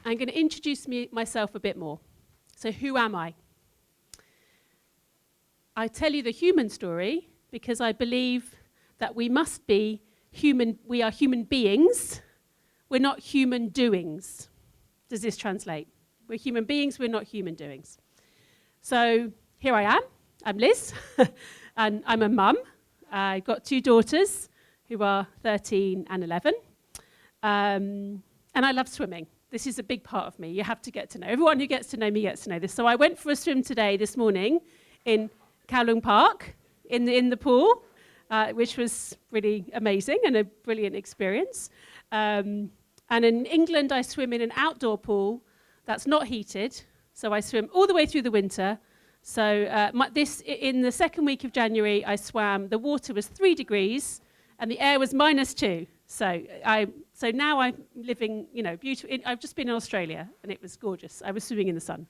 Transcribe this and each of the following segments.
I'm going to introduce myself a bit more. So who am I? I tell you the human story because I believe that we must be human. We are human beings. We're not human doings. Does this translate? We're human beings. We're not human doings. So here I am. I'm Liz, and I'm a mum. I've got 2 daughters who are 13 and 11. And I love swimming. This is a big part of me. You have to get to know. Everyone who gets to know me gets to know this. So I went for a swim this morning, in Kowloon Park, in the pool, which was really amazing and a brilliant experience. And in England, I swim in an outdoor pool that's not heated. So I swim all the way through the winter. So in the second week of January, I swam. The water was 3 degrees, and the air was -2. So now I'm living, beautiful. I've just been in Australia, and it was gorgeous. I was swimming in the sun.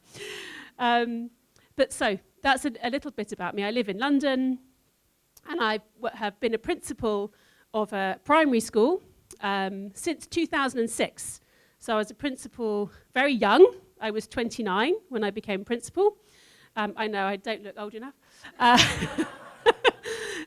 So that's a little bit about me. I live in London, and I have been a principal of a primary school since 2006. So I was a principal very young. I was 29 when I became principal. I know I don't look old enough.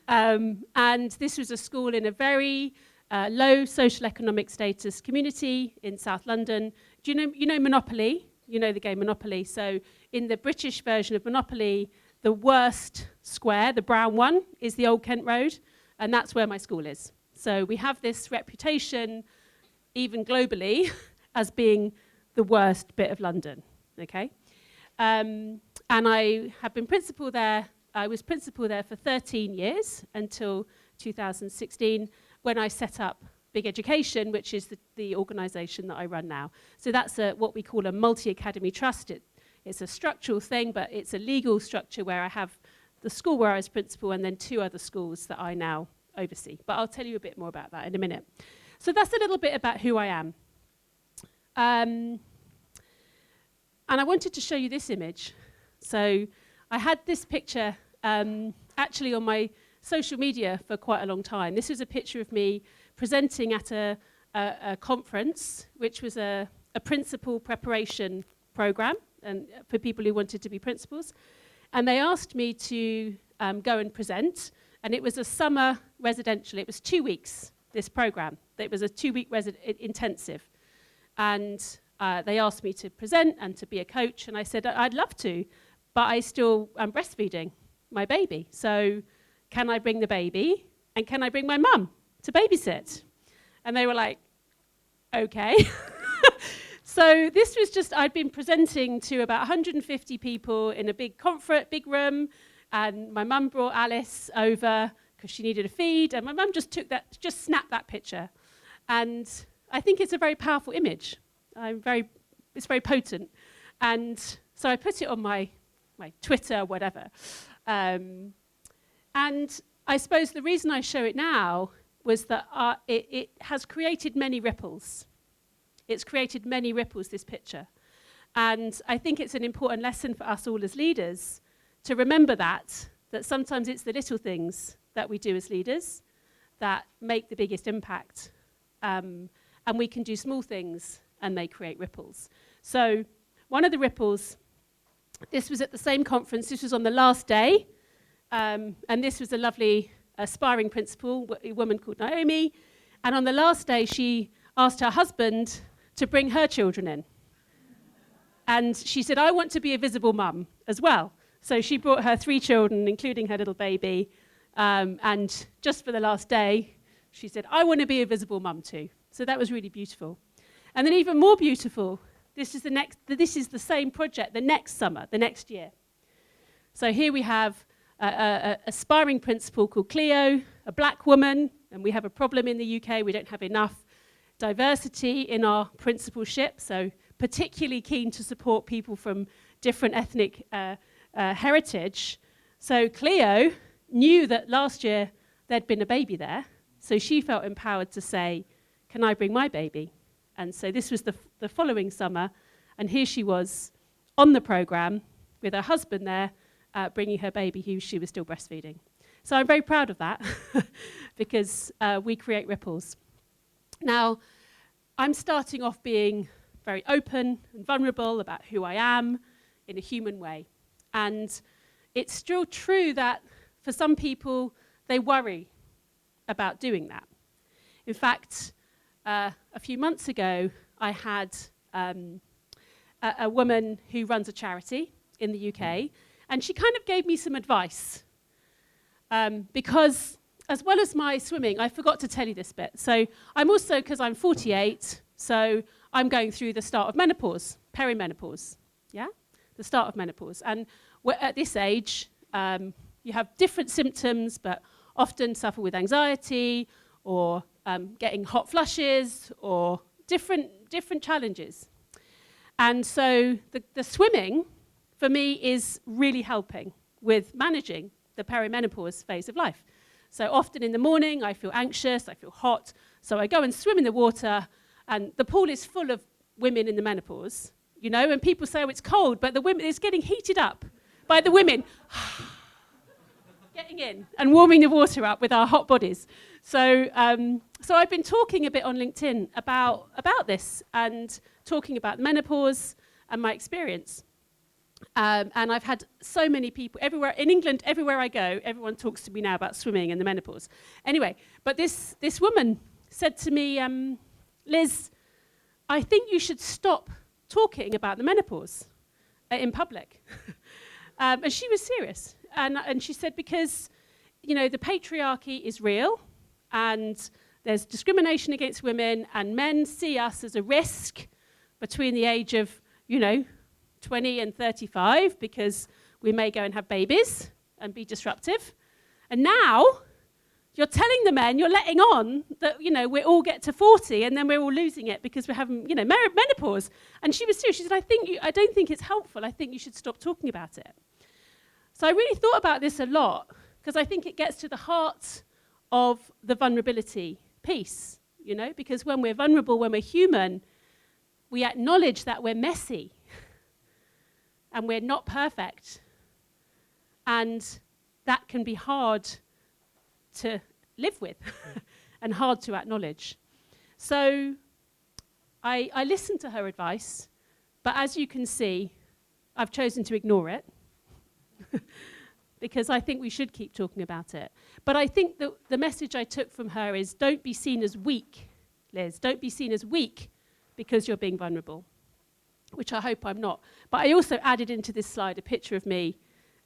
And this was a school in a very low social economic status community in South London. Do you know Monopoly? You know the game Monopoly. So in the British version of Monopoly, the worst square, the brown one, is the Old Kent Road, and that's where my school is. So we have this reputation, even globally, as being the worst bit of London, okay? And I have been principal there. I was principal there for 13 years until 2016, when I set up Big Education, which is the organisation that I run now. So that's what we call a multi-academy trust. It's a structural thing, but it's a legal structure where I have the school where I was principal and then 2 other schools that I now oversee. But I'll tell you a bit more about that in a minute. So that's a little bit about who I am. And I wanted to show you this image. So I had this picture actually on my social media for quite a long time. This was a picture of me presenting at a conference, which was a principal preparation program and for people who wanted to be principals. And they asked me to go and present. And it was a summer residential. It was 2 weeks, this program. It was a 2-week intensive. And they asked me to present and to be a coach. And I said, I'd love to, but I'm breastfeeding my baby. So can I bring the baby? And can I bring my mum to babysit? And they were like, okay. So this was just, I'd been presenting to about 150 people in a big room. And my mum brought Alice over because she needed a feed. And my mum just snapped that picture. And I think it's a very powerful image. It's very potent. And so I put it on my Twitter, whatever. And I suppose the reason I show it now was that it has created many ripples. It's created many ripples, this picture. And I think it's an important lesson for us all as leaders to remember that sometimes it's the little things that we do as leaders that make the biggest impact. And we can do small things and they create ripples. So one of the ripples, this was at the same conference, this was on the last day, and this was a lovely aspiring principal, a woman called Naomi, and on the last day she asked her husband to bring her children in. And she said, I want to be a visible mum as well. So she brought her 3 children, including her little baby, and just for the last day, she said, I want to be a visible mum too. So that was really beautiful. And then even more beautiful, this is the same project the next summer, the next year. So here we have an aspiring principal called Cleo, a black woman, and we have a problem in the UK. We don't have enough diversity in our principalship, so particularly keen to support people from different ethnic heritage. So Cleo knew that last year there'd been a baby there, so she felt empowered to say, can I bring my baby? And so this was the following summer, and here she was on the program with her husband there, bringing her baby who she was still breastfeeding. So I'm very proud of that because we create ripples. Now, I'm starting off being very open and vulnerable about who I am in a human way. And it's still true that for some people, they worry about doing that. In fact, a few months ago, I had a woman who runs a charity in the UK, and she kind of gave me some advice. Because as well as my swimming, I forgot to tell you this bit. So I'm also, because I'm 48, so I'm going through the start of menopause, perimenopause, yeah? The start of menopause. And at this age, you have different symptoms, but often suffer with anxiety or getting hot flushes or different challenges. And so the swimming, for me, is really helping with managing the perimenopause phase of life. So often in the morning, I feel anxious, I feel hot, so I go and swim in the water, and the pool is full of women in the menopause, you know, and people say, oh, it's cold, but the women, it's getting heated up by the women getting in and warming the water up with our hot bodies. So I've been talking a bit on LinkedIn about this and talking about menopause and my experience. And I've had so many people everywhere in England, everywhere I go, everyone talks to me now about swimming and the menopause. Anyway, but this woman said to me, Liz, I think you should stop talking about the menopause in public. And she was serious. And she said, because, you know, the patriarchy is real, and there's discrimination against women, and men see us as a risk between the age of, you know, 20 and 35, because we may go and have babies and be disruptive. And now you're telling the men, you're letting on that, you know, we all get to 40 and then we're all losing it because we're having, you know, menopause. And she was serious. She said, I don't think it's helpful. I think you should stop talking about it. So I really thought about this a lot, because I think it gets to the heart of the vulnerability piece, you know, because when we're vulnerable, when we're human, we acknowledge that we're messy and we're not perfect. And that can be hard to live with and hard to acknowledge. So I listened to her advice, but as you can see, I've chosen to ignore it because I think we should keep talking about it. But I think that the message I took from her is, don't be seen as weak, Liz. Don't be seen as weak because you're being vulnerable, which I hope I'm not. But I also added into this slide a picture of me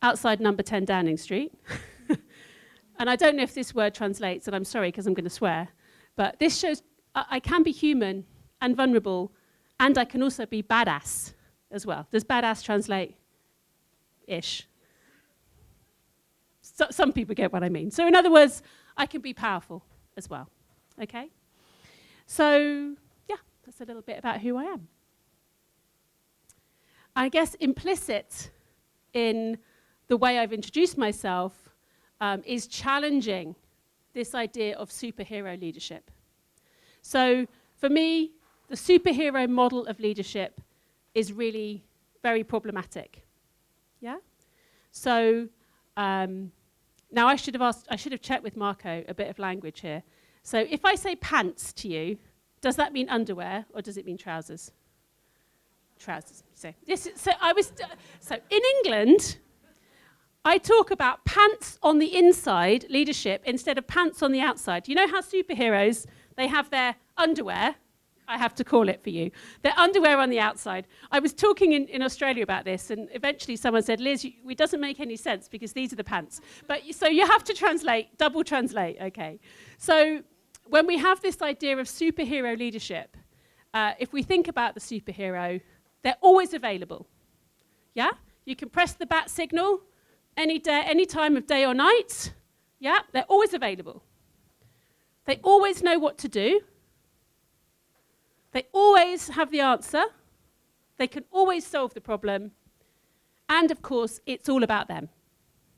outside number 10 Downing Street. And I don't know if this word translates, and I'm sorry because I'm going to swear, but this shows I can be human and vulnerable, and I can also be badass as well. Does badass translate? Ish. So, some people get what I mean. So in other words, I can be powerful as well. Okay? So, yeah, that's a little bit about who I am. I guess implicit in the way I've introduced myself is challenging this idea of superhero leadership. So for me, the superhero model of leadership is really very problematic. Yeah? So now I should have checked with Marco a bit of language here. So if I say pants to you, does that mean underwear or does it mean trousers? Trousers. So in England, I talk about pants on the inside leadership instead of pants on the outside. You know how superheroes, they have their underwear, I have to call it for you, their underwear on the outside. I was talking in Australia about this, and eventually someone said, Liz, it doesn't make any sense because these are the pants. So you have to translate, double translate, okay. So when we have this idea of superhero leadership, if we think about the superhero, they're always available, yeah? You can press the bat signal, any day, any time of day or night, yeah, they're always available. They always know what to do. They always have the answer. They can always solve the problem. And of course, it's all about them.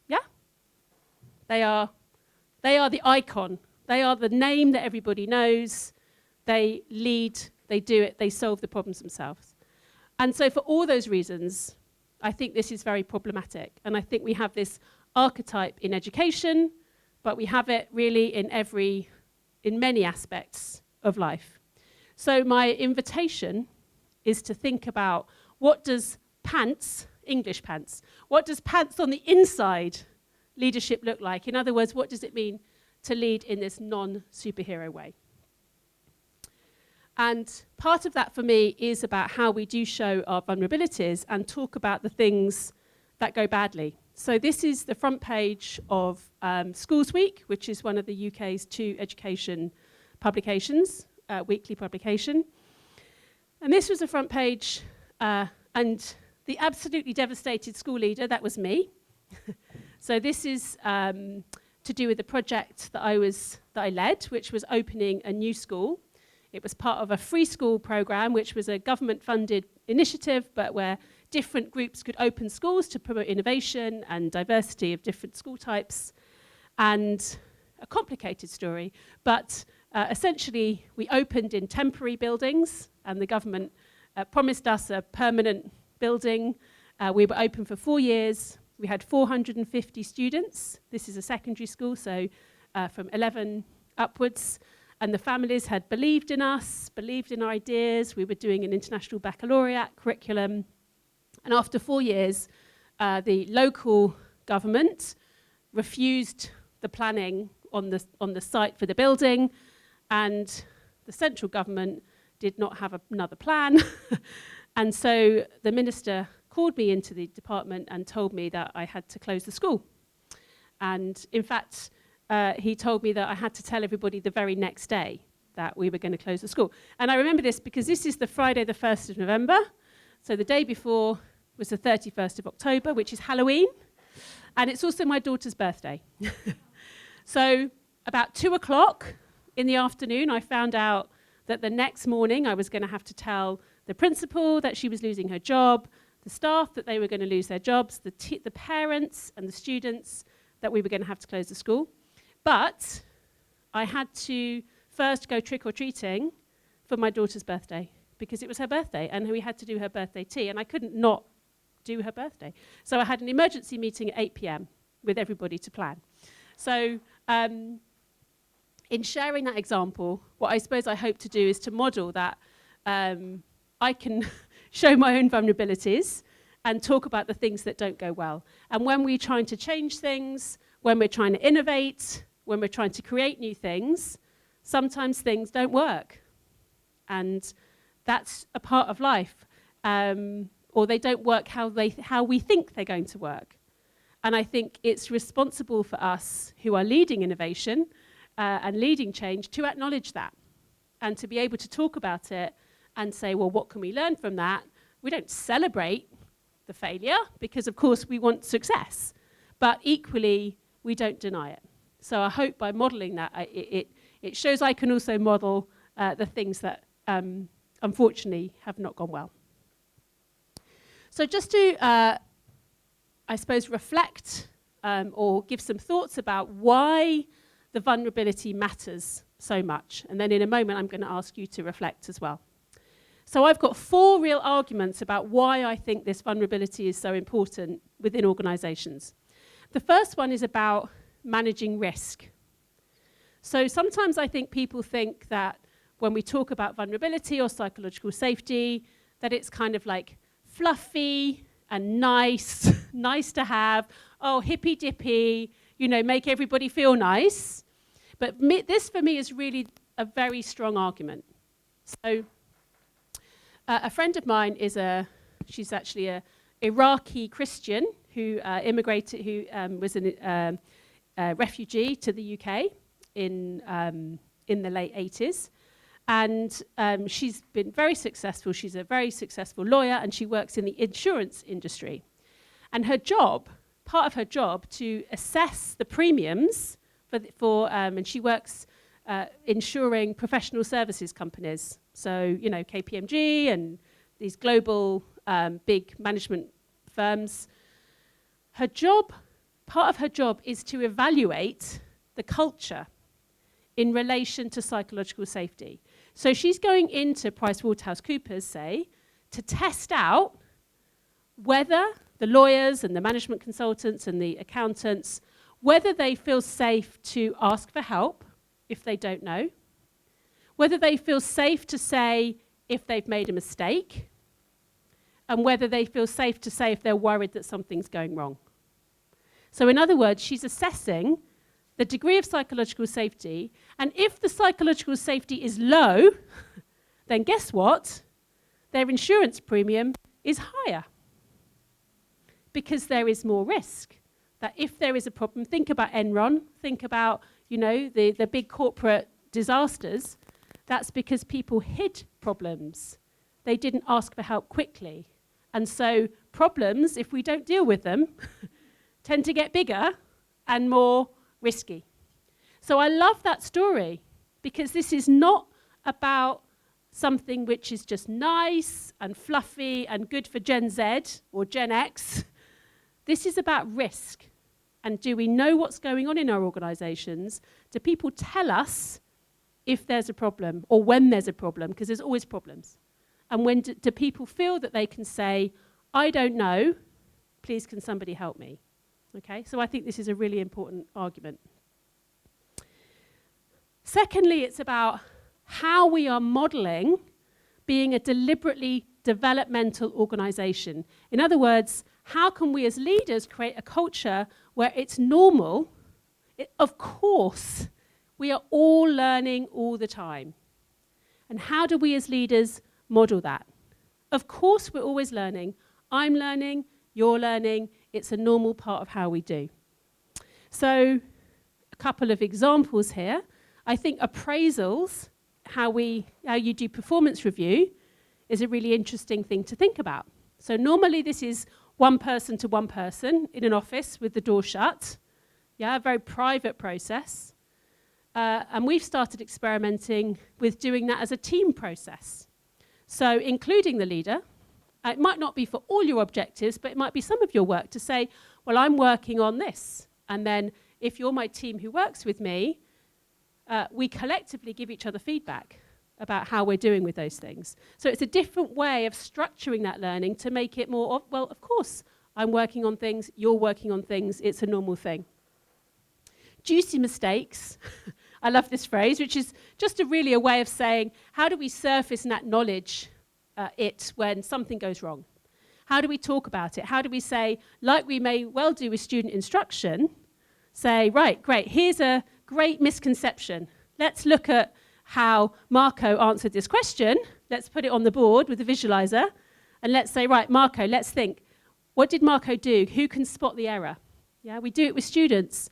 Yeah? They are the icon. They are the name that everybody knows. They lead, they do it, they solve the problems themselves. And so for all those reasons, I think this is very problematic. And I think we have this archetype in education, but we have it really in many aspects of life. So my invitation is to think about what does pants, English pants, what does pants on the inside leadership look like? In other words, what does it mean to lead in this non-superhero way? And part of that for me is about how we do show our vulnerabilities and talk about the things that go badly. So this is the front page of Schools Week, which is one of the UK's 2 education publications, weekly publication. And this was the front page, and the absolutely devastated school leader, that was me. So this is to do with the project that I led, which was opening a new school. It was part of a free school program, which was a government-funded initiative, but where different groups could open schools to promote innovation and diversity of different school types. And a complicated story, but essentially we opened in temporary buildings, and the government promised us a permanent building. We were open for 4 years. We had 450 students. This is a secondary school, so from 11 upwards. And the families had believed in us, believed in our ideas. We were doing an international baccalaureate curriculum. And after 4 years, the local government refused the planning on the site for the building, and the central government did not have another plan. And so the minister called me into the department and told me that I had to close the school. And in fact, he told me that I had to tell everybody the very next day that we were going to close the school. And I remember this because this is the Friday the 1st of November. So the day before was the 31st of October, which is Halloween. And it's also my daughter's birthday. So about 2 o'clock in the afternoon, I found out that the next morning I was going to have to tell the principal that she was losing her job, the staff that they were going to lose their jobs, the parents and the students that we were going to have to close the school. But I had to first go trick-or-treating for my daughter's birthday because it was her birthday and we had to do her birthday tea, and I couldn't not do her birthday. So I had an emergency meeting at 8 p.m. with everybody to plan. So in sharing that example, what I suppose I hope to do is to model that I can show my own vulnerabilities and talk about the things that don't go well. And when we're trying to change things, when we're trying to innovate, when we're trying to create new things, sometimes things don't work. And that's a part of life. Or they don't work how we think they're going to work. And I think it's responsible for us who are leading innovation and leading change to acknowledge that and to be able to talk about it and say, well, what can we learn from that? We don't celebrate the failure because, of course, we want success. But equally, we don't deny it. So I hope by modeling that, it shows I can also model the things that, unfortunately, have not gone well. So just to, I suppose, reflect or give some thoughts about why the vulnerability matters so much. And then in a moment, I'm going to ask you to reflect as well. So I've got 4 real arguments about why I think this vulnerability is so important within organizations. The first one is about managing risk. So sometimes I think people think that when we talk about vulnerability or psychological safety, that it's kind of like fluffy and nice, nice to have, oh, hippy-dippy, you know, make everybody feel nice. But this, for me, is really a very strong argument. So a friend of mine she's actually a Iraqi Christian who immigrated, who was a refugee to the UK in the late 80s. And she's been very successful. She's a very successful lawyer, and she works in the insurance industry. And her job, part of her job, to assess the premiums and she works insuring professional services companies. So, you know, KPMG and these global big management firms. Her job, part of her job is to evaluate the culture in relation to psychological safety. So she's going into PricewaterhouseCoopers, say, to test out whether the lawyers and the management consultants and the accountants, whether they feel safe to ask for help if they don't know, whether they feel safe to say if they've made a mistake, and whether they feel safe to say if they're worried that something's going wrong. So in other words, she's assessing the degree of psychological safety, and if the psychological safety is low, then guess what? Their insurance premium is higher because there is more risk. That if there is a problem, think about Enron, think about, the big corporate disasters. That's because people hid problems. They didn't ask for help quickly. And so problems, if we don't deal with them, tend to get bigger and more risky. So I love that story because this is not about something which is just nice and fluffy and good for Gen Z or Gen X. This is about risk. And do we know what's going on in our organizations? Do people tell us if there's a problem or when there's a problem? Because there's always problems. And when do people feel that they can say, I don't know, please can somebody help me? Okay, so I think this is a really important argument. Secondly, it's about how we are modeling being a deliberately developmental organization. In other words, how can we as leaders create a culture where it's normal? Of course, we are all learning all the time. And how do we as leaders model that? Of course, we're always learning. I'm learning, you're learning. It's a normal part of how we do. So, a couple of examples here. I think appraisals, how you do performance review, is a really interesting thing to think about. So normally this is one person to one person in an office with the door shut. Yeah, a very private process. And we've started experimenting with doing that as a team process. So including the leader, it might not be for all your objectives, but it might be some of your work to say, well, I'm working on this. And then if you're my team who works with me, we collectively give each other feedback about how we're doing with those things. So it's a different way of structuring that learning to make it more, well, of course, I'm working on things, you're working on things, it's a normal thing. Juicy mistakes, I love this phrase, which is just really a way of saying, how do we surface and acknowledge it when something goes wrong? How do we talk about it? How do we say, like we may well do with student instruction, say, right, great, here's a great misconception. Let's look at how Marco answered this question. Let's put it on the board with the visualizer. And let's say, right, Marco, let's think. What did Marco do? Who can spot the error? Yeah, we do it with students.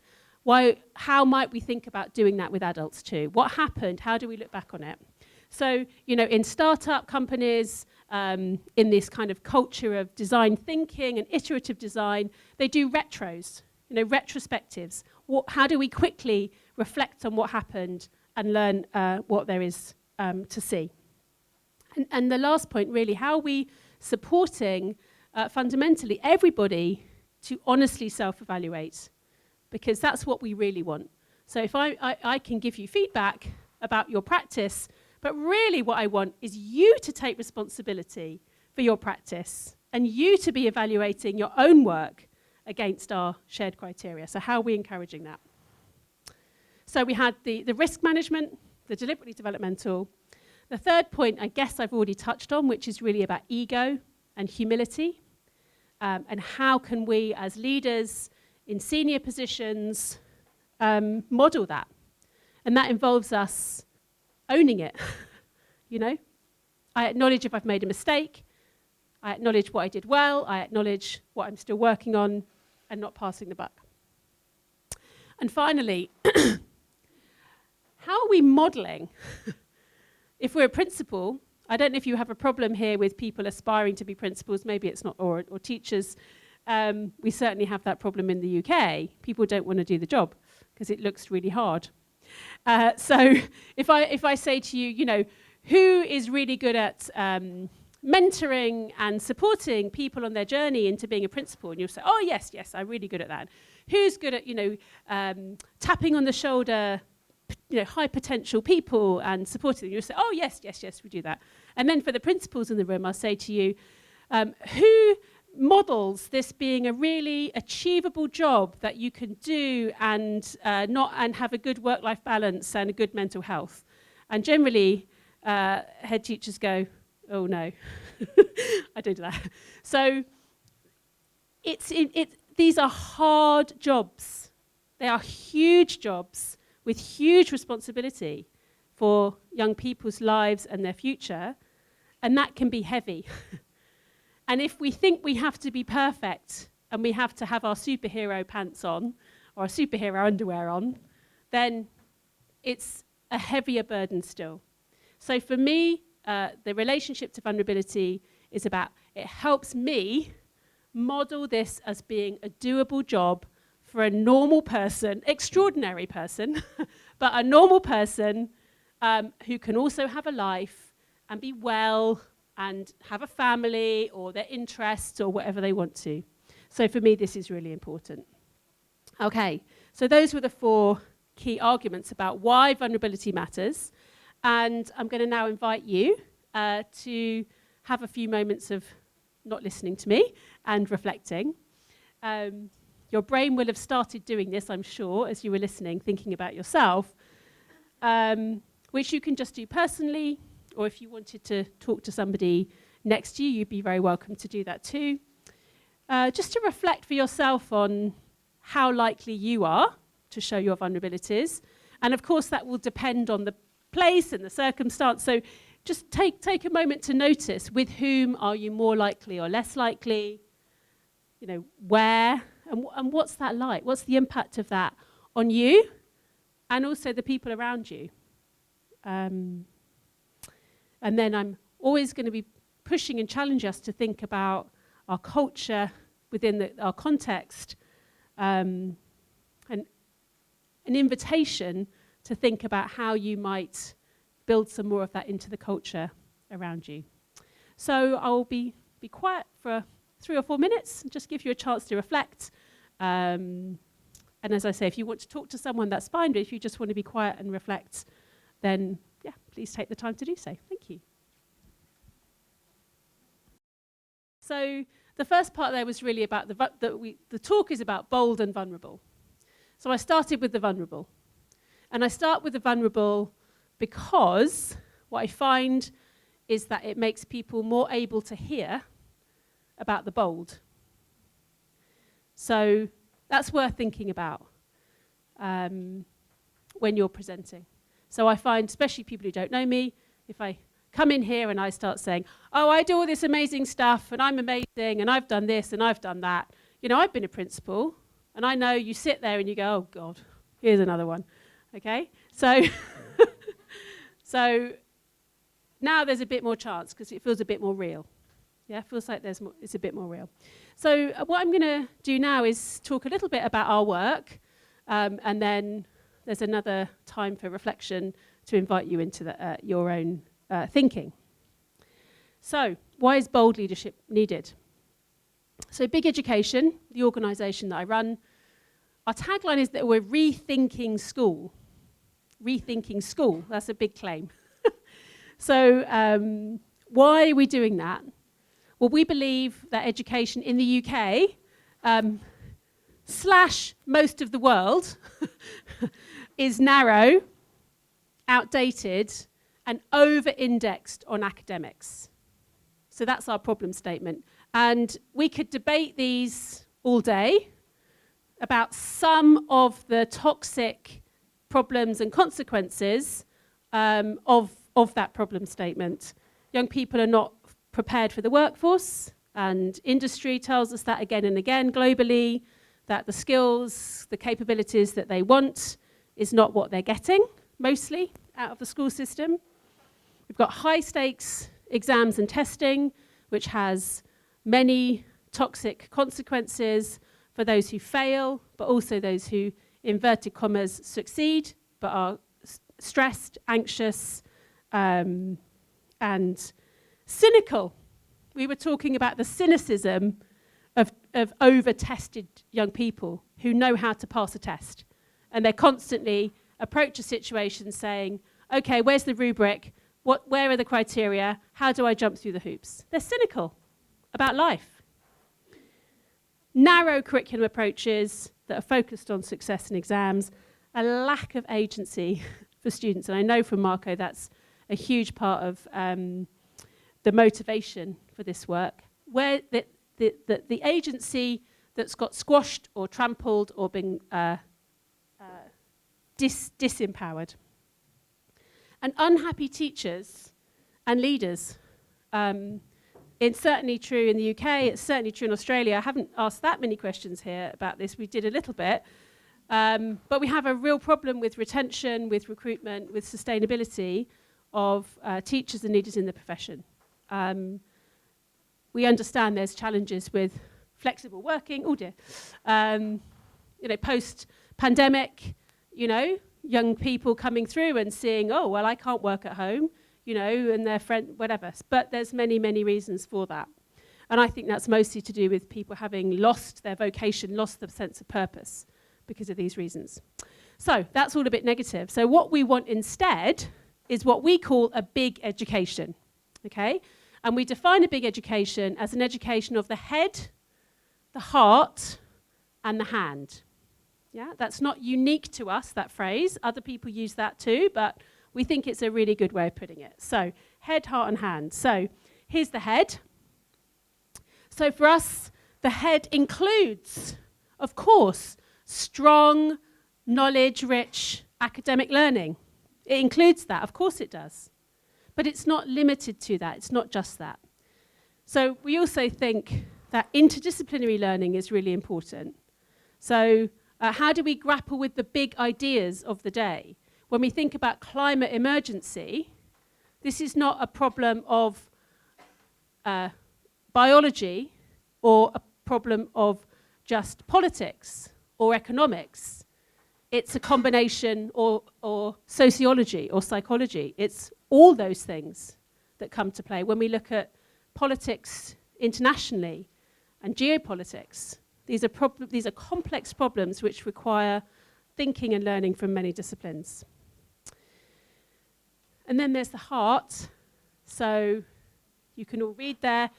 How might we think about doing that with adults too? What happened? How do we look back on it? So, in startup companies, in this kind of culture of design thinking and iterative design, they do retros, retrospectives. How do we quickly reflect on what happened and learn what there is to see? And the last point, really, how are we supporting fundamentally everybody to honestly self-evaluate? Because that's what we really want. So if I can give you feedback about your practice, but really what I want is you to take responsibility for your practice and you to be evaluating your own work against our shared criteria. So how are we encouraging that? So we had the risk management, the deliberately developmental. The third point, I guess I've already touched on, which is really about ego and humility. And how can we as leaders in senior positions model that? And that involves us owning it. I acknowledge if I've made a mistake. I acknowledge what I did well. I acknowledge what I'm still working on and not passing the buck. And finally, how are we modeling? If we're a principal, I don't know if you have a problem here with people aspiring to be principals, maybe it's not, or teachers. We certainly have that problem in the UK. People don't want to do the job because it looks really hard. So if I say to you, who is really good at mentoring and supporting people on their journey into being a principal, and you'll say, oh, yes, I'm really good at that. Who's good at, tapping on the shoulder, high potential people and supporting them? You'll say, oh, yes, we do that. And then for the principals in the room, I'll say to you, who models this being a really achievable job that you can do and have a good work-life balance and a good mental health? And generally, head teachers go, oh no. I don't do that. So these are hard jobs. They are huge jobs with huge responsibility for young people's lives and their future, and that can be heavy. And if we think we have to be perfect and we have to have our superhero pants on or our superhero underwear on, then it's a heavier burden still. So for me, the relationship to vulnerability is about, it helps me model this as being a doable job for a normal person, extraordinary person, but a normal person who can also have a life and be well and have a family or their interests or whatever they want to. So for me, this is really important. Okay, so those were the 4 key arguments about why vulnerability matters. And I'm going to now invite you to have a few moments of not listening to me and reflecting. Your brain will have started doing this, I'm sure, as you were listening, thinking about yourself, which you can just do personally, or if you wanted to talk to somebody next to you, you'd be very welcome to do that too. Just to reflect for yourself on how likely you are to show your vulnerabilities. And of course, that will depend on the place and the circumstance. So just take a moment to notice with whom are you more likely or less likely, you know, where, and what's that like? What's the impact of that on you and also the people around you? And then I'm always going to be pushing and challenging us to think about our culture within our context, and an invitation to think about how you might build some more of that into the culture around you. So I'll be quiet for 3 or 4 minutes and just give you a chance to reflect. And as I say, if you want to talk to someone, that's fine, but if you just want to be quiet and reflect, then yeah, please take the time to do so. Thank you. So the first part there was really about the talk is about bold and vulnerable. So I started with the vulnerable. And I start with the vulnerable because what I find is that it makes people more able to hear about the bold. So that's worth thinking about when you're presenting. So I find, especially people who don't know me, if I come in here and I start saying, oh, I do all this amazing stuff and I'm amazing and I've done this and I've done that. You know, I've been a principal and I know you sit there and you go, oh God, here's another one. Okay, so so now there's a bit more chance because it feels a bit more real. Yeah, it feels like it's a bit more real. So what I'm going to do now is talk a little bit about our work, and then there's another time for reflection to invite you into your own thinking. So why is bold leadership needed? So Big Education, the organisation that I run, our tagline is that we're rethinking school. Rethinking school, that's a big claim. So why are we doing that? Well, we believe that education in the UK, slash most of the world, is narrow, outdated, and over-indexed on academics. So that's our problem statement. And we could debate these all day about some of the toxic problems and consequences of that problem statement. Young people are not prepared for the workforce, and industry tells us that again and again globally, that the skills, the capabilities that they want is not what they're getting, mostly, out of the school system. We've got high stakes exams and testing, which has many toxic consequences for those who fail, but also those who, inverted commas, succeed, but are stressed, anxious, and cynical. We were talking about the cynicism of over-tested young people who know how to pass a test. And they constantly approach a situation saying, okay, where's the rubric? Where are the criteria? How do I jump through the hoops? They're cynical about life. Narrow curriculum approaches that are focused on success in exams, a lack of agency for students. And I know from Marco that's a huge part of the motivation for this work, where the agency that's got squashed or trampled or been disempowered. And unhappy teachers and leaders. It's certainly true in the UK, it's certainly true in Australia. I haven't asked that many questions here about this, we did a little bit. But we have a real problem with retention, with recruitment, with sustainability of teachers and leaders in the profession. We understand there's challenges with flexible working, post-pandemic, young people coming through and seeing, oh, well, I can't work at home, and their friend, whatever. But there's many, many reasons for that. And I think that's mostly to do with people having lost their vocation, lost the sense of purpose because of these reasons. So that's all a bit negative. So what we want instead is what we call a big education, okay? And we define a big education as an education of the head, the heart, and the hand. Yeah, that's not unique to us, that phrase. Other people use that too, but we think it's a really good way of putting it. So, head, heart, and hand. So, here's the head. So, for us, the head includes, of course, strong, knowledge-rich academic learning. It includes that, of course it does. But it's not limited to that. It's not just that. So, we also think that interdisciplinary learning is really important. So, how do we grapple with the big ideas of the day? When we think about climate emergency, this is not a problem of biology or a problem of just politics or economics. It's a combination or sociology or psychology. It's all those things that come to play when we look at politics internationally and geopolitics. These are complex problems which require thinking and learning from many disciplines. And then there's the heart. So you can all read there,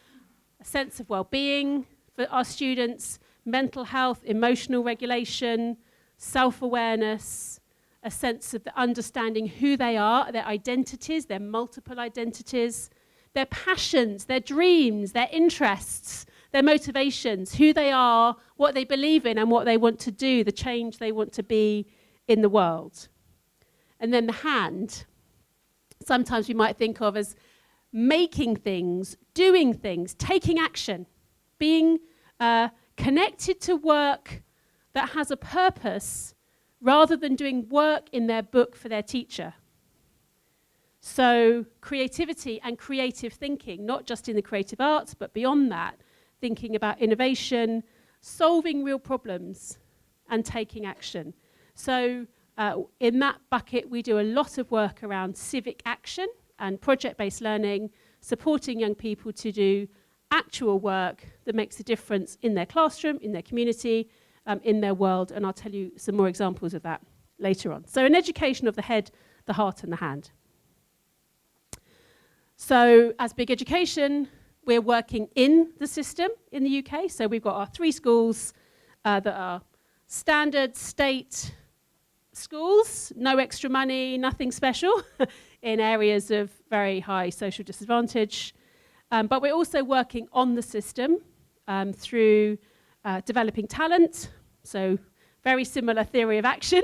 a sense of well-being for our students, mental health, emotional regulation, self-awareness, a sense of the understanding who they are, their identities, their multiple identities, their passions, their dreams, their interests, their motivations, who they are, what they believe in and what they want to do, the change they want to be in the world. And then the hand, sometimes we might think of as making things, doing things, taking action, being connected to work that has a purpose rather than doing work in their book for their teacher. So creativity and creative thinking, not just in the creative arts, but beyond that, thinking about innovation, solving real problems, and taking action. So in that bucket, we do a lot of work around civic action and project-based learning, supporting young people to do actual work that makes a difference in their classroom, in their community, in their world, and I'll tell you some more examples of that later on. So an education of the head, the heart, and the hand. So as big education, we're working in the system in the UK. So we've got our 3 schools that are standard state schools, no extra money, nothing special, in areas of very high social disadvantage. But we're also working on the system through developing talent, so very similar theory of action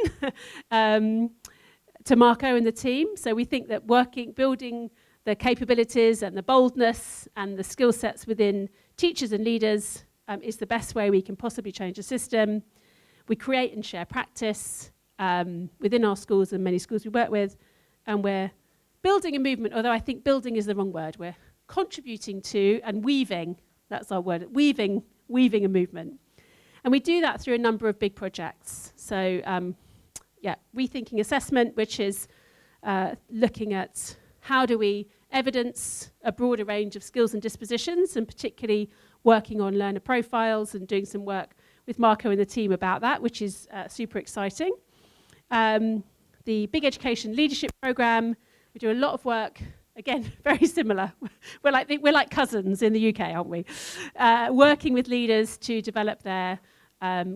to Marco and the team. So we think that building the capabilities and the boldness and the skill sets within teachers and leaders is the best way we can possibly change the system. We create and share practice within our schools and many schools we work with, and we're building a movement, although I think building is the wrong word. We're contributing to and weaving, that's our word, weaving a movement. And we do that through a number of big projects. So rethinking assessment, which is looking at how do we evidence a broader range of skills and dispositions, and particularly working on learner profiles and doing some work with Marco and the team about that, which is super exciting. The Big Education Leadership Programme, we do a lot of work, again, very similar. We're like cousins in the UK, aren't we? Working with leaders to develop their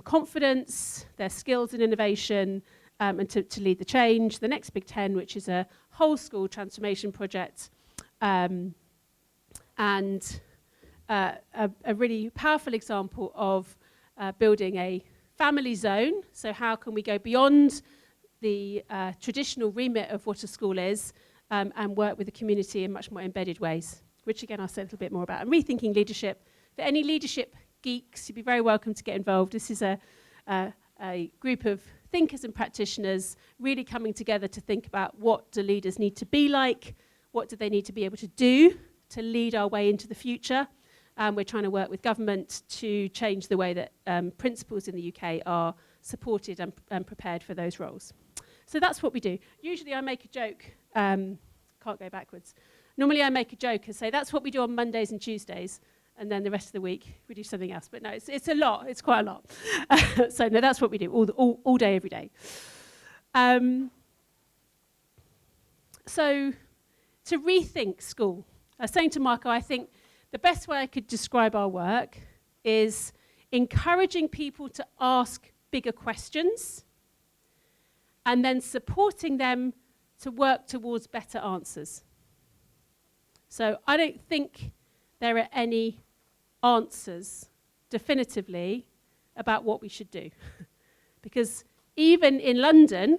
confidence, their skills and innovation, and to lead the change. The next Big 10, which is a whole school transformation project. And a really powerful example of building a family zone. So how can we go beyond the traditional remit of what a school is and work with the community in much more embedded ways, which again I'll say a little bit more about. And rethinking leadership. For any leadership geeks, you'd be very welcome to get involved. This is a group of thinkers and practitioners really coming together to think about what do leaders need to be like, what do they need to be able to do to lead our way into the future. We're trying to work with government to change the way that principals in the UK are supported and prepared for those roles. So that's what we do. Usually I make a joke, can't go backwards. Normally I make a joke and say that's what we do on Mondays and Tuesdays, and then the rest of the week we do something else. But no, it's a lot, it's quite a lot. So no, that's what we do all day, every day. So to rethink school, I was saying to Marco, I think the best way I could describe our work is encouraging people to ask bigger questions and then supporting them to work towards better answers. So I don't think there are any answers definitively about what we should do. Because even in London,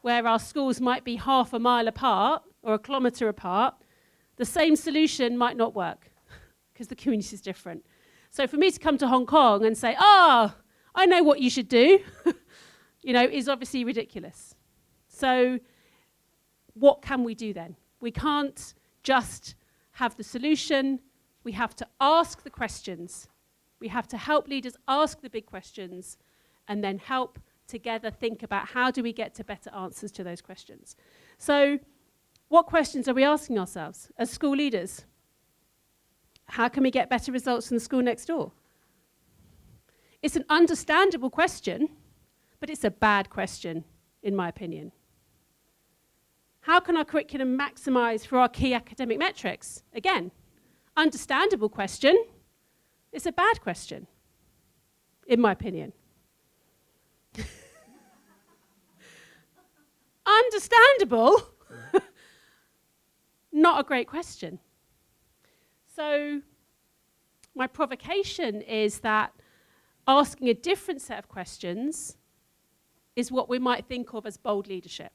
where our schools might be half a mile apart or a kilometre apart, the same solution might not work because the community is different. So for me to come to Hong Kong and say, I know what you should do, is obviously ridiculous. So what can we do then? We can't just have the solution. We have to ask the questions. We have to help leaders ask the big questions and then help together think about how do we get to better answers to those questions. So what questions are we asking ourselves as school leaders? How can we get better results in the school next door? It's an understandable question, but it's a bad question, in my opinion. How can our curriculum maximize for our key academic metrics? Again, understandable question. It's a bad question, in my opinion. Understandable, not a great question. So my provocation is that asking a different set of questions is what we might think of as bold leadership.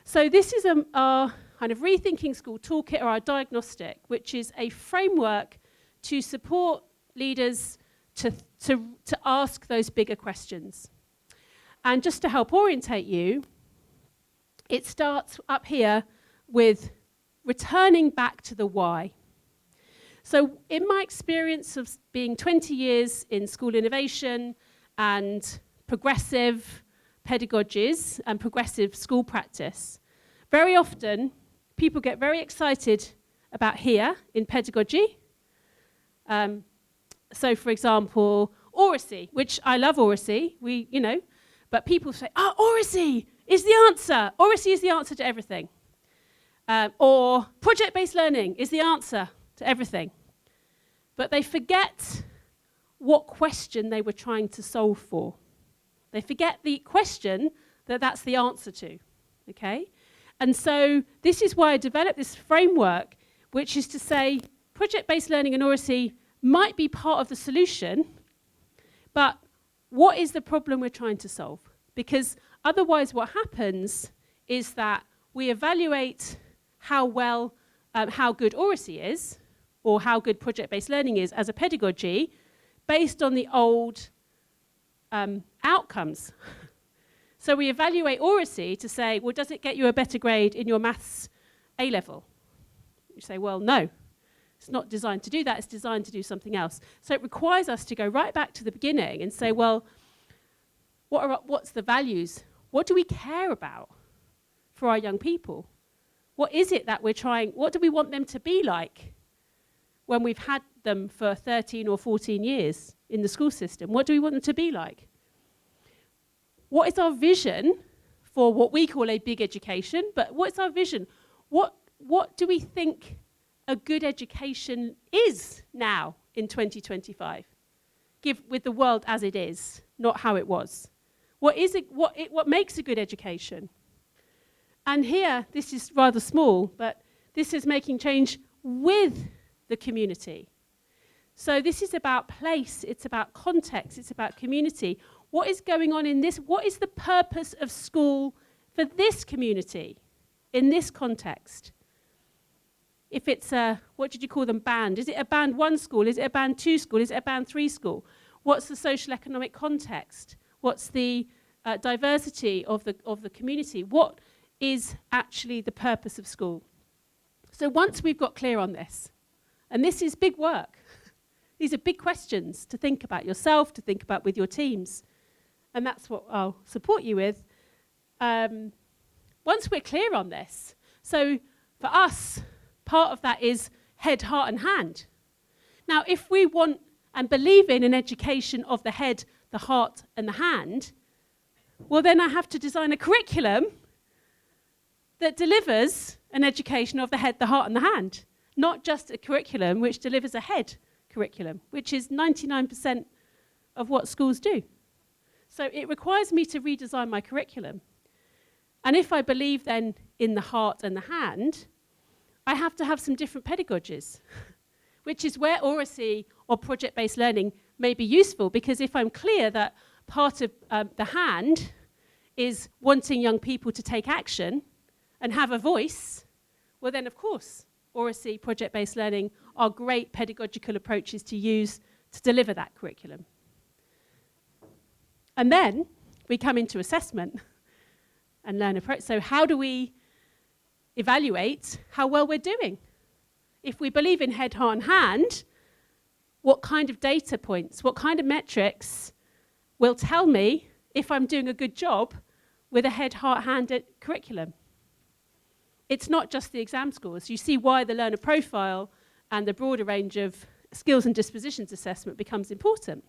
So this is our kind of Rethinking School Toolkit, or our diagnostic, which is a framework to support leaders to ask those bigger questions. And just to help orientate you, it starts up here with returning back to the why. So in my experience of being 20 years in school innovation and progressive pedagogies and progressive school practice, very often people get very excited about here in pedagogy. So for example, oracy, which I love oracy, but people say, oracy is the answer. Oracy is the answer to everything. Or project-based learning is the answer to everything. But they forget what question they were trying to solve for. They forget the question that's the answer to, okay? And so this is why I developed this framework, which is to say project-based learning and oracy might be part of the solution, but what is the problem we're trying to solve? Because otherwise what happens is that we evaluate how good oracy is, or how good project-based learning is as a pedagogy, based on the old outcomes. So we evaluate oracy to say, well, does it get you a better grade in your maths A-level? You say, well, no. It's not designed to do that. It's designed to do something else. So it requires us to go right back to the beginning and say, well, what's the values? What do we care about for our young people? What is it that we're trying? What do we want them to be like when we've had them for 13 or 14 years in the school system? What do we want them to be like? What is our vision for what we call a big education? But what's our vision? What do we think a good education is now in 2025? With the world as it is, not how it was. What is it? What makes a good education? And here, this is rather small, but this is making change with the community. So this is about place, it's about context, it's about community. What is going on in this? What is the purpose of school for this community, in this context? If it's a, what did you call them, band? Is it a band 1 school? Is it a band 2 school? Is it a band 3 school? What's the social economic context? What's the diversity of the community? What is actually the purpose of school? So once we've got clear on this, and this is big work, these are big questions to think about yourself, to think about with your teams, and that's what I'll support you with. Once we're clear on this, so for us, part of that is head, heart, and hand. Now, if we want and believe in an education of the head, the heart, and the hand, well, then I have to design a curriculum that delivers an education of the head, the heart, and the hand, not just a curriculum which delivers a head curriculum, which is 99% of what schools do. So it requires me to redesign my curriculum. And if I believe then in the heart and the hand, I have to have some different pedagogies, which is where oracy or project-based learning may be useful, because if I'm clear that part of the hand is wanting young people to take action and have a voice, well then of course oracy, project-based learning are great pedagogical approaches to use to deliver that curriculum. And then we come into assessment and learn approach. So how do we evaluate how well we're doing? If we believe in head, heart, and hand, what kind of data points, what kind of metrics will tell me if I'm doing a good job with a head, heart, hand curriculum? It's not just the exam scores. You see why the learner profile and the broader range of skills and dispositions assessment becomes important.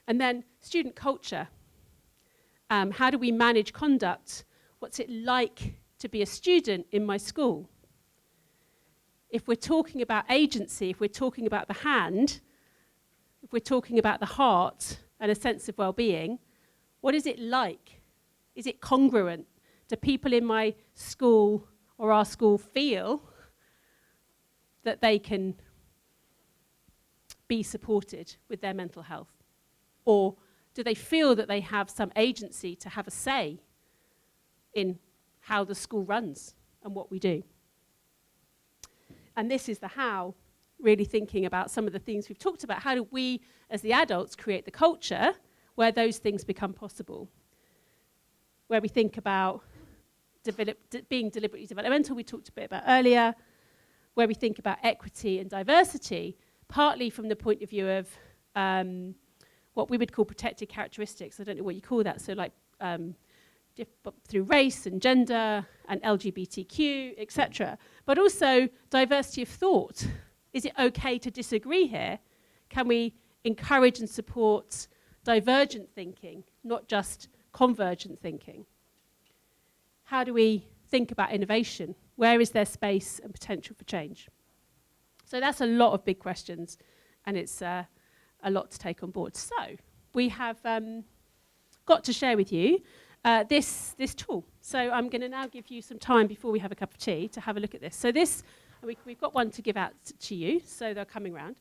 And then student culture. How do we manage conduct? What's it like to be a student in my school? If we're talking about agency, if we're talking about the hand, if we're talking about the heart and a sense of well-being, what is it like? Is it congruent? Do people in my school or our school feel that they can be supported with their mental health? Or do they feel that they have some agency to have a say in how the school runs and what we do? And this is the how, really thinking about some of the things we've talked about. How do we, as the adults, create the culture where those things become possible? Where we think about being deliberately developmental, we talked a bit about earlier, where we think about equity and diversity, partly from the point of view of what we would call protected characteristics. I don't know what you call that. So like through race and gender and LGBTQ, etc. But also diversity of thought. Is it okay to disagree here? Can we encourage and support divergent thinking, not just convergent thinking? How do we think about innovation? Where is there space and potential for change? So that's a lot of big questions, and it's a lot to take on board. So we have got to share with you this tool. So I'm going to now give you some time before we have a cup of tea to have a look at this. So this, we've got one to give out to you, so they're coming round.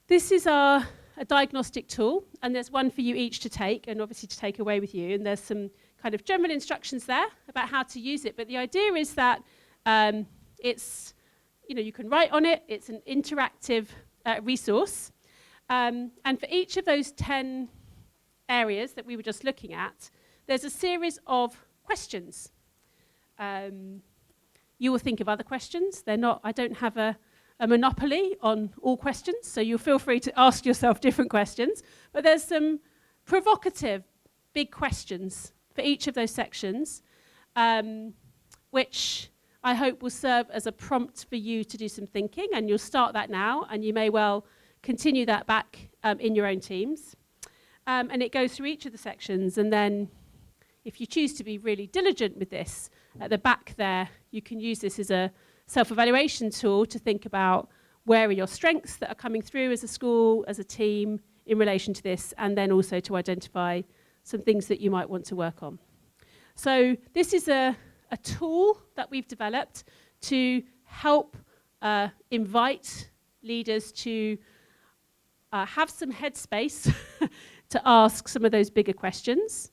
This is a diagnostic tool, and there's one for you each to take, and obviously to take away with you. And there's some kind of general instructions there about how to use it. But the idea is that it's, you can write on it. It's an interactive resource. And for each of those 10 areas that we were just looking at, there's a series of questions. You will think of other questions. I don't have a monopoly on all questions, so you'll feel free to ask yourself different questions. But there's some provocative big questions for each of those sections, which I hope will serve as a prompt for you to do some thinking, and you'll start that now, and you may well continue that back in your own teams. And it goes through each of the sections, and then if you choose to be really diligent with this, at the back there, you can use this as a self-evaluation tool to think about where are your strengths that are coming through as a school, as a team, in relation to this, and then also to identify some things that you might want to work on. So this is a tool that we've developed to help invite leaders to have some headspace to ask some of those bigger questions.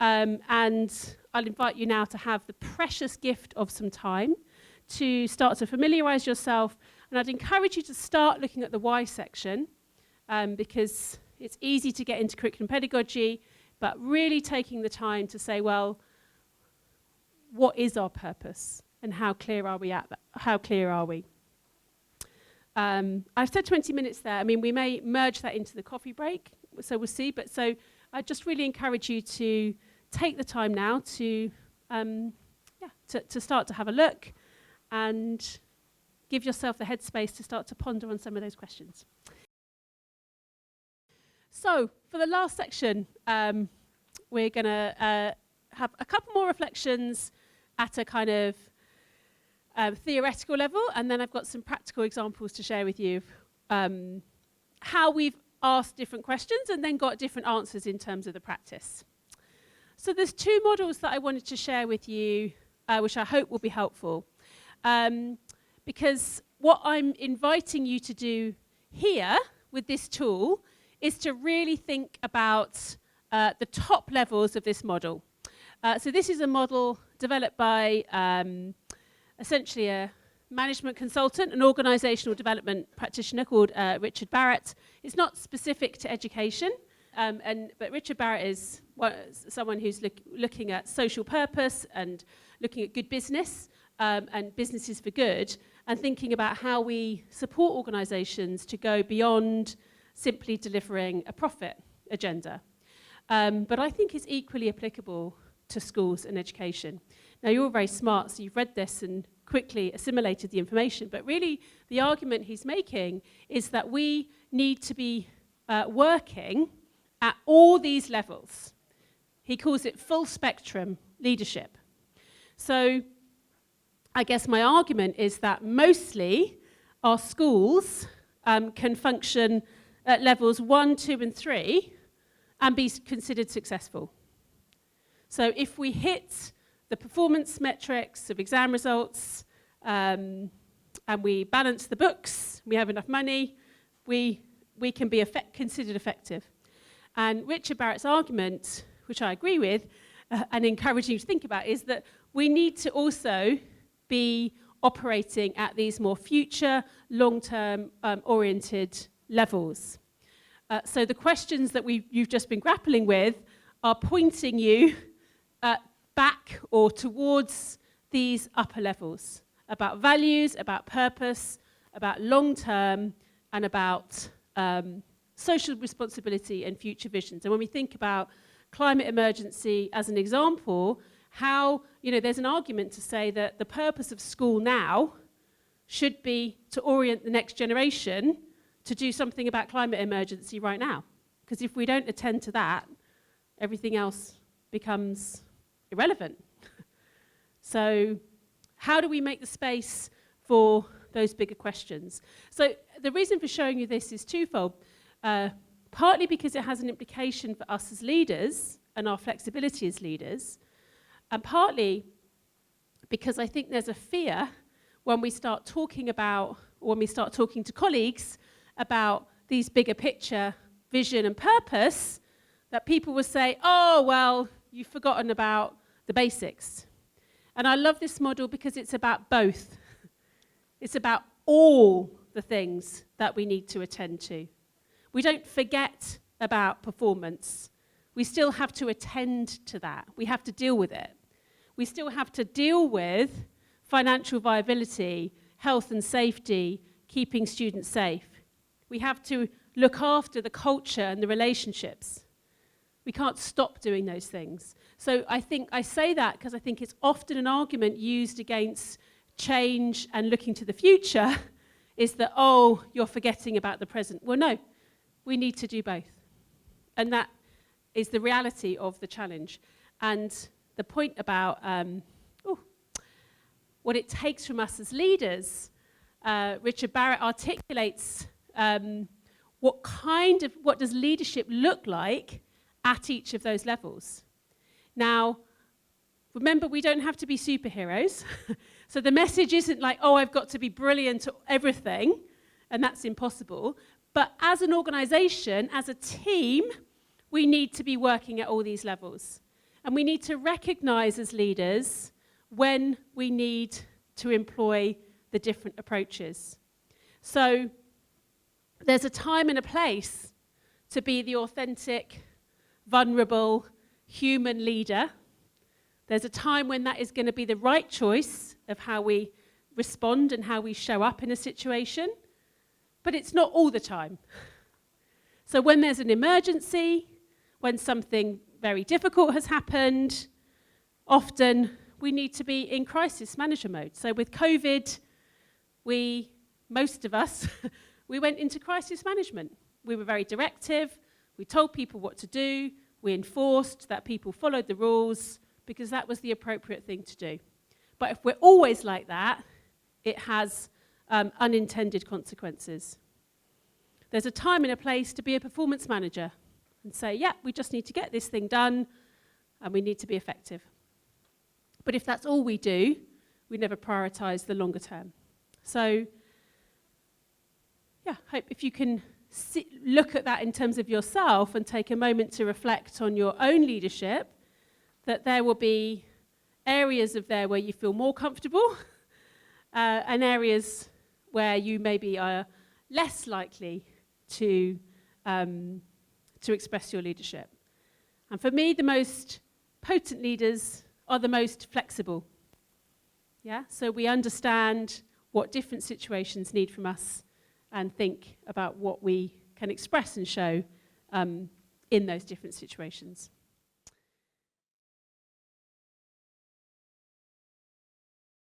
And I'll invite you now to have the precious gift of some time to start to familiarise yourself. And I'd encourage you to start looking at the why section, because it's easy to get into curriculum pedagogy, but really taking the time to say, well, what is our purpose? And how clear are we at that? How clear are we? I've said 20 minutes there. I mean, we may merge that into the coffee break, so we'll see. But so I just really encourage you to take the time now to start to have a look and give yourself the headspace to start to ponder on some of those questions. So for the last section, we're going to have a couple more reflections at a kind of theoretical level, and then I've got some practical examples to share with you of how we've asked different questions and then got different answers in terms of the practice. So there's two models that I wanted to share with you, which I hope will be helpful. Because what I'm inviting you to do here with this tool is to really think about the top levels of this model. So this is a model developed by essentially a management consultant, an organizational development practitioner called Richard Barrett. It's not specific to education, but Richard Barrett is someone who's looking at social purpose and looking at good business and businesses for good, and thinking about how we support organizations to go beyond simply delivering a profit agenda. But I think it's equally applicable to schools and education. Now, you're all very smart, so you've read this and quickly assimilated the information, but really the argument he's making is that we need to be working at all these levels. He calls it full spectrum leadership. So I guess my argument is that mostly our schools can function at levels 1, 2, and 3 and be considered successful. So if we hit the performance metrics of exam results and we balance the books, we have enough money, we can be considered effective. And Richard Barrett's argument, which I agree with and encourage you to think about, is that we need to also be operating at these more future, long-term oriented levels. So the questions that you've just been grappling with are pointing you back or towards these upper levels, about values, about purpose, about long-term, and about social responsibility and future visions. And when we think about climate emergency as an example, how, there's an argument to say that the purpose of school now should be to orient the next generation to do something about climate emergency right now. Because if we don't attend to that, everything else becomes irrelevant. So how do we make the space for those bigger questions? So the reason for showing you this is twofold. Partly because it has an implication for us as leaders and our flexibility as leaders, and partly because I think there's a fear when we start talking about, or when we start talking to colleagues about these bigger picture vision and purpose, that people will say, oh, well, you've forgotten about the basics. And I love this model because it's about both. It's about all the things that we need to attend to. We don't forget about performance. We still have to attend to that. We have to deal with it. We still have to deal with financial viability, health and safety, keeping students safe. We have to look after the culture and the relationships. We can't stop doing those things. So I think I say that because I think it's often an argument used against change and looking to the future is that, oh, you're forgetting about the present. Well, no, we need to do both. And that is the reality of the challenge. And the point about what it takes from us as leaders, Richard Barrett articulates what does leadership look like at each of those levels. Now, remember, we don't have to be superheroes. So the message isn't like, oh, I've got to be brilliant at everything, and that's impossible. But as an organization, as a team, we need to be working at all these levels. And we need to recognize as leaders when we need to employ the different approaches. So there's a time and a place to be the authentic, vulnerable, human leader. There's a time when that is going to be the right choice of how we respond and how we show up in a situation, but it's not all the time. So when there's an emergency, when something very difficult has happened, often we need to be in crisis manager mode. So with COVID, most of us, we went into crisis management. We were very directive. We told people what to do. We enforced that people followed the rules because that was the appropriate thing to do. But if we're always like that, it has unintended consequences. There's a time and a place to be a performance manager and say, yeah, we just need to get this thing done and we need to be effective. But if that's all we do, we never prioritize the longer term. So, yeah, hope if you can look at that in terms of yourself and take a moment to reflect on your own leadership, that there will be areas of there where you feel more comfortable and areas where you maybe are less likely to express your leadership. And for me, the most potent leaders are the most flexible. Yeah, so we understand what different situations need from us and think about what we can express and show in those different situations.